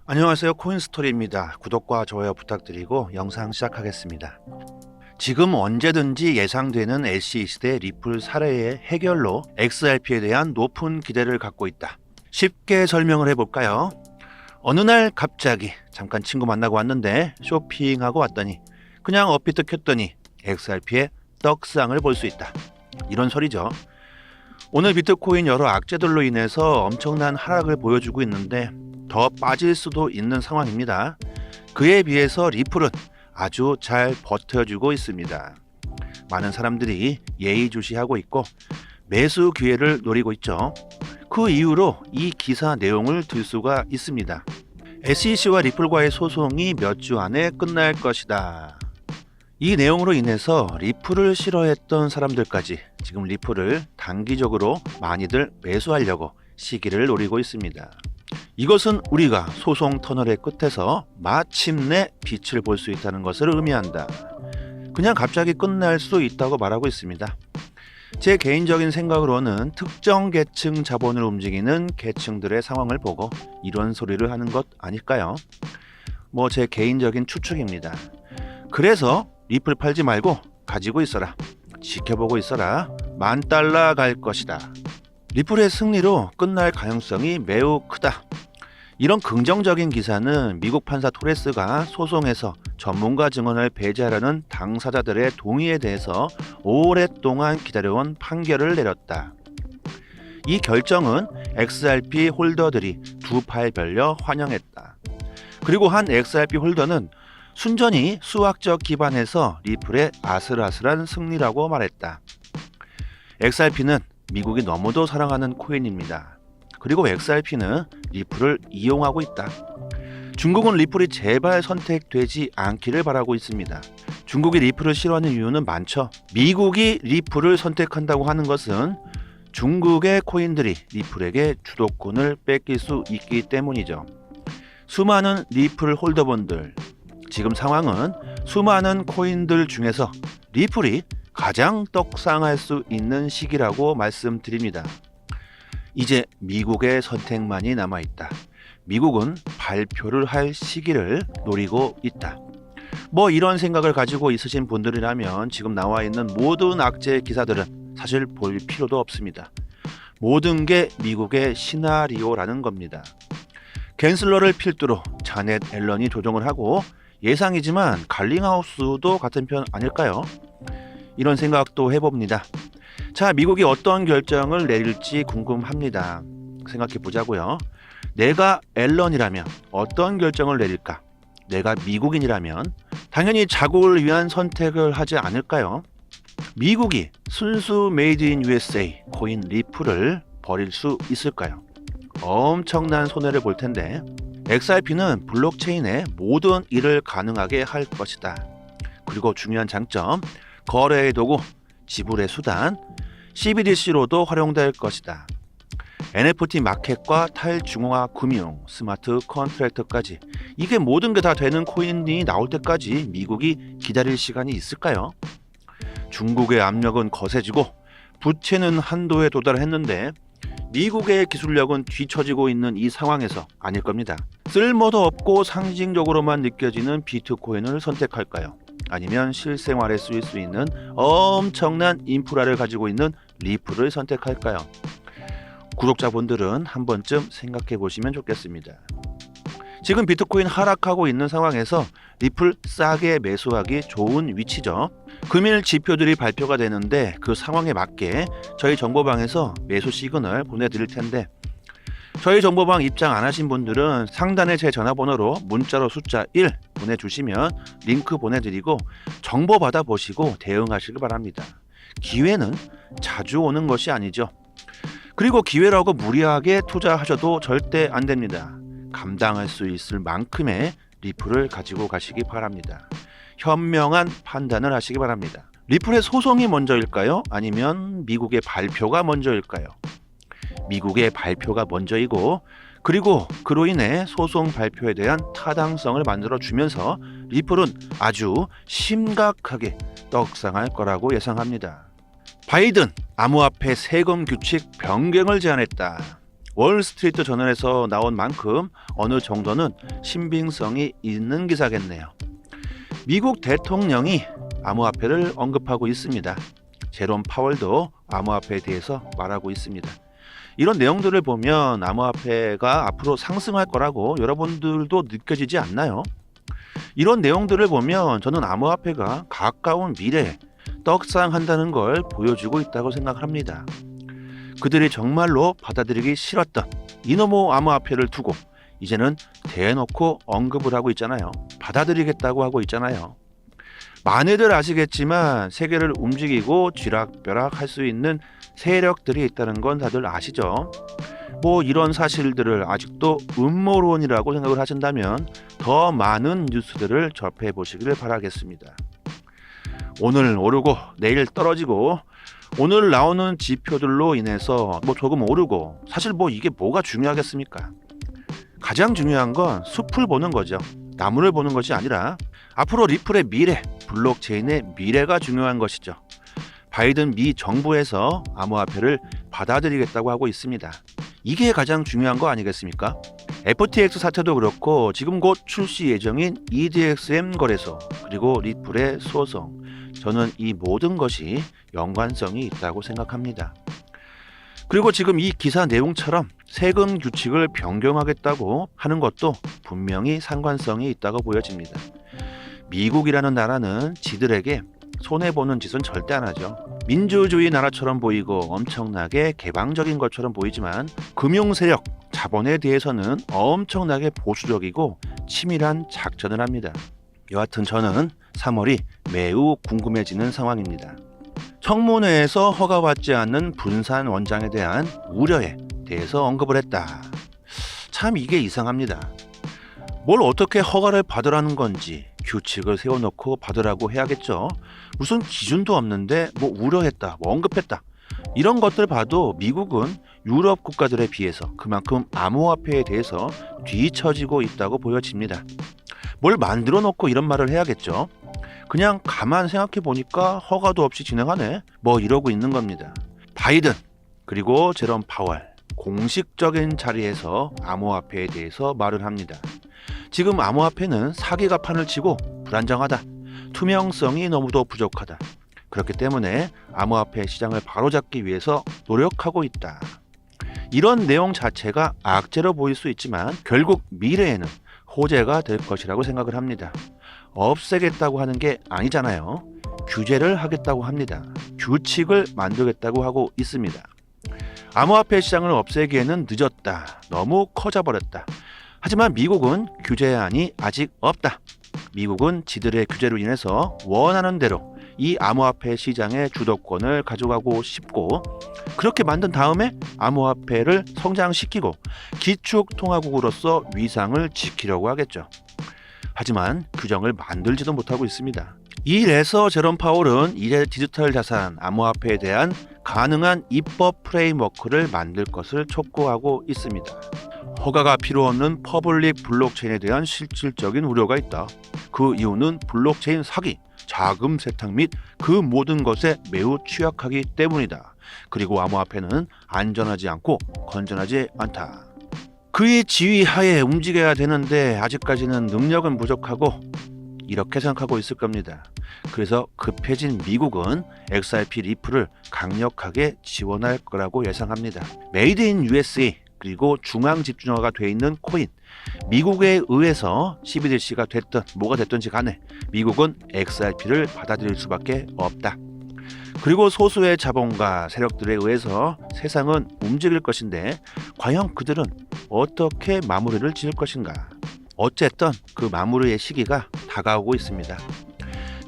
안녕하세요. 코인스토리입니다. 구독과 좋아요 부탁드리고 영상 시작하겠습니다. 지금 언제든지 예상되는 LC 시대 리플 사례의 해결로 XRP에 대한 높은 기대를 갖고 있다. 쉽게 설명을 해볼까요? 어느 날 갑자기 잠깐 친구 만나고 왔는데 쇼핑하고 왔더니 그냥 업비트 켰더니 XRP의 떡상을 볼 수 있다. 이런 소리죠. 오늘 비트코인 여러 악재들로 인해서 엄청난 하락을 보여주고 있는데 더 빠질 수도 있는 상황입니다. 그에 비해서 리플은 아주 잘 버텨주고 있습니다. 많은 사람들이 예의주시하고 있고 매수 기회를 노리고 있죠. 그 이후로 이 기사 내용을 들 수가 있습니다. SEC와 리플과의 소송이 몇 주 안에 끝날 것이다. 이 내용으로 인해서 리플을 싫어했던 사람들까지 지금 리플을 단기적으로 많이들 매수하려고 시기를 노리고 있습니다. 이것은 우리가 소송 터널의 끝에서 마침내 빛을 볼 수 있다는 것을 의미한다. 그냥 갑자기 끝날 수 있다고 말하고 있습니다. 제 개인적인 생각으로는 특정 계층 자본을 움직이는 계층들의 상황을 보고 이런 소리를 하는 것 아닐까요? 제 개인적인 추측입니다. 그래서 리플 팔지 말고 가지고 있어라. 지켜보고 있어라. $10,000 갈 것이다. 리플의 승리로 끝날 가능성이 매우 크다. 이런 긍정적인 기사는 미국 판사 토레스가 소송에서 전문가 증언을 배제하려는 당사자들의 동의에 대해서 오랫동안 기다려온 판결을 내렸다. 이 결정은 XRP 홀더들이 두 팔 벌려 환영했다. 그리고 한 XRP 홀더는 순전히 수학적 기반에서 리플의 아슬아슬한 승리라고 말했다. XRP는 미국이 너무도 사랑하는 코인입니다. 그리고 XRP는 리플을 이용하고 있다. 중국은 리플이 제발 선택되지 않기를 바라고 있습니다. 중국이 리플을 싫어하는 이유는 많죠. 미국이 리플을 선택한다고 하는 것은 중국의 코인들이 리플에게 주도권을 뺏길 수 있기 때문이죠. 수많은 리플 홀더분들, 지금 상황은 수많은 코인들 중에서 리플이 가장 떡상할 수 있는 시기라고 말씀드립니다. 이제 미국의 선택만이 남아있다. 미국은 발표를 할 시기를 노리고 있다. 이런 생각을 가지고 있으신 분들이라면 지금 나와 있는 모든 악재 기사들은 사실 볼 필요도 없습니다. 모든 게 미국의 시나리오라는 겁니다. 갠슬러를 필두로 자넷 앨런이 조정을 하고 예상이지만 갈링하우스도 같은 편 아닐까요? 이런 생각도 해봅니다. 자, 미국이 어떤 결정을 내릴지 궁금합니다. 생각해 보자고요. 내가 앨런이라면 어떤 결정을 내릴까? 내가 미국인이라면 당연히 자국을 위한 선택을 하지 않을까요? 미국이 순수 메이드 인 USA 코인 리플을 버릴 수 있을까요? 엄청난 손해를 볼 텐데 XRP는 블록체인의 모든 일을 가능하게 할 것이다. 그리고 중요한 장점, 거래의 도구, 지불의 수단, CBDC로도 활용될 것이다. NFT 마켓과 탈중앙화 금융, 스마트 컨트랙트까지 이게 모든 게 다 되는 코인이 나올 때까지 미국이 기다릴 시간이 있을까요? 중국의 압력은 거세지고 부채는 한도에 도달했는데 미국의 기술력은 뒤처지고 있는 이 상황에서 아닐 겁니다. 쓸모도 없고 상징적으로만 느껴지는 비트코인을 선택할까요? 아니면 실생활에 쓰일 수 있는 엄청난 인프라를 가지고 있는 리플을 선택할까요? 구독자분들은 한 번쯤 생각해 보시면 좋겠습니다. 지금 비트코인 하락하고 있는 상황에서 리플 싸게 매수하기 좋은 위치죠. 금일 지표들이 발표가 되는데 그 상황에 맞게 저희 정보방에서 매수 시그널 보내드릴 텐데 저희 정보방 입장 안 하신 분들은 상단에 제 전화번호로 문자로 숫자 1 보내주시면 링크 보내드리고 정보 받아보시고 대응하시길 바랍니다. 기회는 자주 오는 것이 아니죠. 그리고 기회라고 무리하게 투자하셔도 절대 안 됩니다. 감당할 수 있을 만큼의 리플을 가지고 가시기 바랍니다. 현명한 판단을 하시기 바랍니다. 리플의 소송이 먼저일까요? 아니면 미국의 발표가 먼저일까요? 미국의 발표가 먼저이고 그리고 그로 인해 소송 발표에 대한 타당성을 만들어주면서 리플은 아주 심각하게 떡상할 거라고 예상합니다. 바이든 암호화폐 세금 규칙 변경을 제안했다. 월스트리트 저널에서 나온 만큼 어느 정도는 신빙성이 있는 기사겠네요. 미국 대통령이 암호화폐를 언급하고 있습니다. 제롬 파월도 암호화폐에 대해서 말하고 있습니다. 이런 내용들을 보면 암호화폐가 앞으로 상승할 거라고 여러분들도 느껴지지 않나요? 이런 내용들을 보면 저는 암호화폐가 가까운 미래에 떡상한다는 걸 보여주고 있다고 생각합니다. 그들이 정말로 받아들이기 싫었던 이노모 암호화폐를 두고 이제는 대놓고 언급을 하고 있잖아요. 받아들이겠다고 하고 있잖아요. 많이들 아시겠지만 세계를 움직이고 쥐락펴락할 수 있는 세력들이 있다는 건 다들 아시죠? 이런 사실들을 아직도 음모론이라고 생각을 하신다면 더 많은 뉴스들을 접해 보시기를 바라겠습니다. 오늘 오르고 내일 떨어지고 오늘 나오는 지표들로 인해서 조금 오르고 사실 이게 뭐가 중요하겠습니까? 가장 중요한 건 숲을 보는 거죠. 나무를 보는 것이 아니라 앞으로 리플의 미래, 블록체인의 미래가 중요한 것이죠. 바이든 미 정부에서 암호화폐를 받아들이겠다고 하고 있습니다. 이게 가장 중요한 거 아니겠습니까? FTX 사태도 그렇고 지금 곧 출시 예정인 EDXM 거래소 그리고 리플의 소송, 저는 이 모든 것이 연관성이 있다고 생각합니다. 그리고 지금 이 기사 내용처럼 세금 규칙을 변경하겠다고 하는 것도 분명히 상관성이 있다고 보여집니다. 미국이라는 나라는 지들에게 손해보는 짓은 절대 안 하죠. 민주주의 나라처럼 보이고 엄청나게 개방적인 것처럼 보이지만 금융세력, 자본에 대해서는 엄청나게 보수적이고 치밀한 작전을 합니다. 여하튼 저는 3월이 매우 궁금해지는 상황입니다. 청문회에서 허가받지 않는 분산 원장에 대한 우려에 대해서 언급을 했다. 참 이게 이상합니다. 뭘 어떻게 허가를 받으라는 건지 규칙을 세워놓고 받으라고 해야겠죠. 무슨 기준도 없는데 우려했다, 언급했다. 이런 것들 봐도 미국은 유럽 국가들에 비해서 그만큼 암호화폐에 대해서 뒤처지고 있다고 보여집니다. 뭘 만들어 놓고 이런 말을 해야겠죠. 그냥 가만 생각해 보니까 허가도 없이 진행하네 이러고 있는 겁니다. 바이든 그리고 제롬 파월 공식적인 자리에서 암호화폐에 대해서 말을 합니다. 지금 암호화폐는 사기가 판을 치고 불안정하다. 투명성이 너무도 부족하다. 그렇기 때문에 암호화폐 시장을 바로잡기 위해서 노력하고 있다. 이런 내용 자체가 악재로 보일 수 있지만 결국 미래에는 호재가 될 것이라고 생각을 합니다. 없애겠다고 하는 게 아니잖아요. 규제를 하겠다고 합니다. 규칙을 만들겠다고 하고 있습니다. 암호화폐 시장을 없애기에는 늦었다. 너무 커져버렸다. 하지만 미국은 규제안이 아직 없다. 미국은 지들의 규제로 인해서 원하는 대로 이 암호화폐 시장의 주도권을 가져가고 싶고 그렇게 만든 다음에 암호화폐를 성장시키고 기축통화국으로서 위상을 지키려고 하겠죠. 하지만 규정을 만들지도 못하고 있습니다. 이 일에서 제롬 파월은 이제 디지털 자산 암호화폐에 대한 가능한 입법 프레임워크를 만들 것을 촉구하고 있습니다. 허가가 필요 없는 퍼블릭 블록체인에 대한 실질적인 우려가 있다. 그 이유는 블록체인 사기, 자금 세탁 및 그 모든 것에 매우 취약하기 때문이다. 그리고 암호화폐는 안전하지 않고 건전하지 않다. 그의 지휘 하에 움직여야 되는데 아직까지는 능력은 부족하고 이렇게 생각하고 있을 겁니다. 그래서 급해진 미국은 XRP 리플을 강력하게 지원할 거라고 예상합니다. 메이드 인 USA 그리고 중앙 집중화가 돼 있는 코인, 미국에 의해서 CBDC가 됐든 뭐가 됐든지 간에 미국은 XRP를 받아들일 수밖에 없다. 그리고 소수의 자본가 세력들에 의해서 세상은 움직일 것인데 과연 그들은 어떻게 마무리를 지을 것인가? 어쨌든 그 마무리의 시기가 다가오고 있습니다.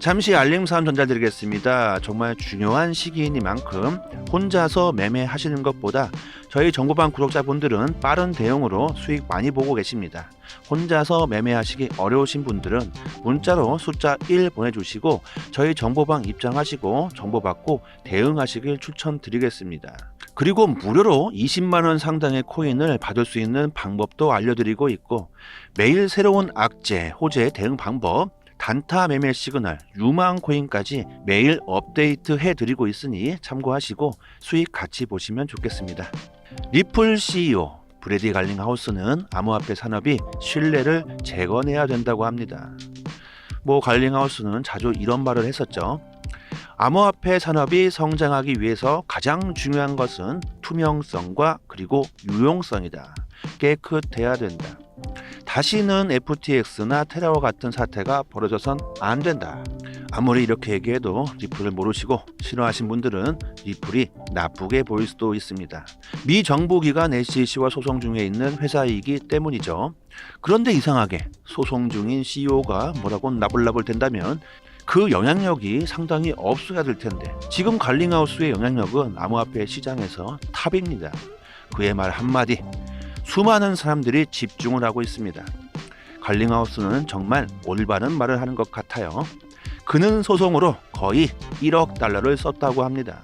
잠시 알림사항 전달드리겠습니다. 정말 중요한 시기이니만큼 혼자서 매매하시는 것보다 저희 정보방 구독자분들은 빠른 대응으로 수익 많이 보고 계십니다. 혼자서 매매하시기 어려우신 분들은 문자로 숫자 1 보내주시고 저희 정보방 입장하시고 정보받고 대응하시길 추천드리겠습니다. 그리고 무료로 20만원 상당의 코인을 받을 수 있는 방법도 알려드리고 있고 매일 새로운 악재, 호재 대응 방법, 단타 매매 시그널, 유망 코인까지 매일 업데이트 해드리고 있으니 참고하시고 수익 같이 보시면 좋겠습니다. 리플 CEO 브래디 갈링하우스는 암호화폐 산업이 신뢰를 재건해야 된다고 합니다. 갈링하우스는 자주 이런 말을 했었죠. 암호화폐 산업이 성장하기 위해서 가장 중요한 것은 투명성과 그리고 유용성이다. 깨끗해야 된다. 다시는 FTX나 테러와 같은 사태가 벌어져선 안 된다. 아무리 이렇게 얘기해도 리플을 모르시고 싫어하신 분들은 리플이 나쁘게 보일 수도 있습니다. 미 정부 기관 SEC와 소송 중에 있는 회사이기 때문이죠. 그런데 이상하게 소송 중인 CEO가 뭐라고 나불나불 된다면 그 영향력이 상당히 없어야 될 텐데 지금 갈링하우스의 영향력은 암호화폐 시장에서 탑입니다. 그의 말 한마디 수많은 사람들이 집중을 하고 있습니다. 갈링하우스는 정말 올바른 말을 하는 것 같아요. 그는 소송으로 거의 1억 달러를 썼다고 합니다.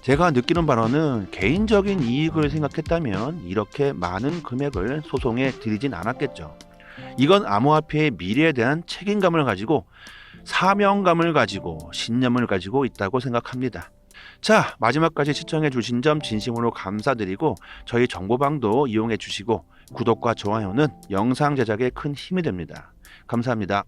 제가 느끼는 바로는 개인적인 이익을 생각했다면 이렇게 많은 금액을 소송에 들이진 않았겠죠. 이건 암호화폐의 미래에 대한 책임감을 가지고 사명감을 가지고 신념을 가지고 있다고 생각합니다. 자, 마지막까지 시청해 주신 점 진심으로 감사드리고 저희 정보방도 이용해 주시고 구독과 좋아요는 영상 제작에 큰 힘이 됩니다. 감사합니다.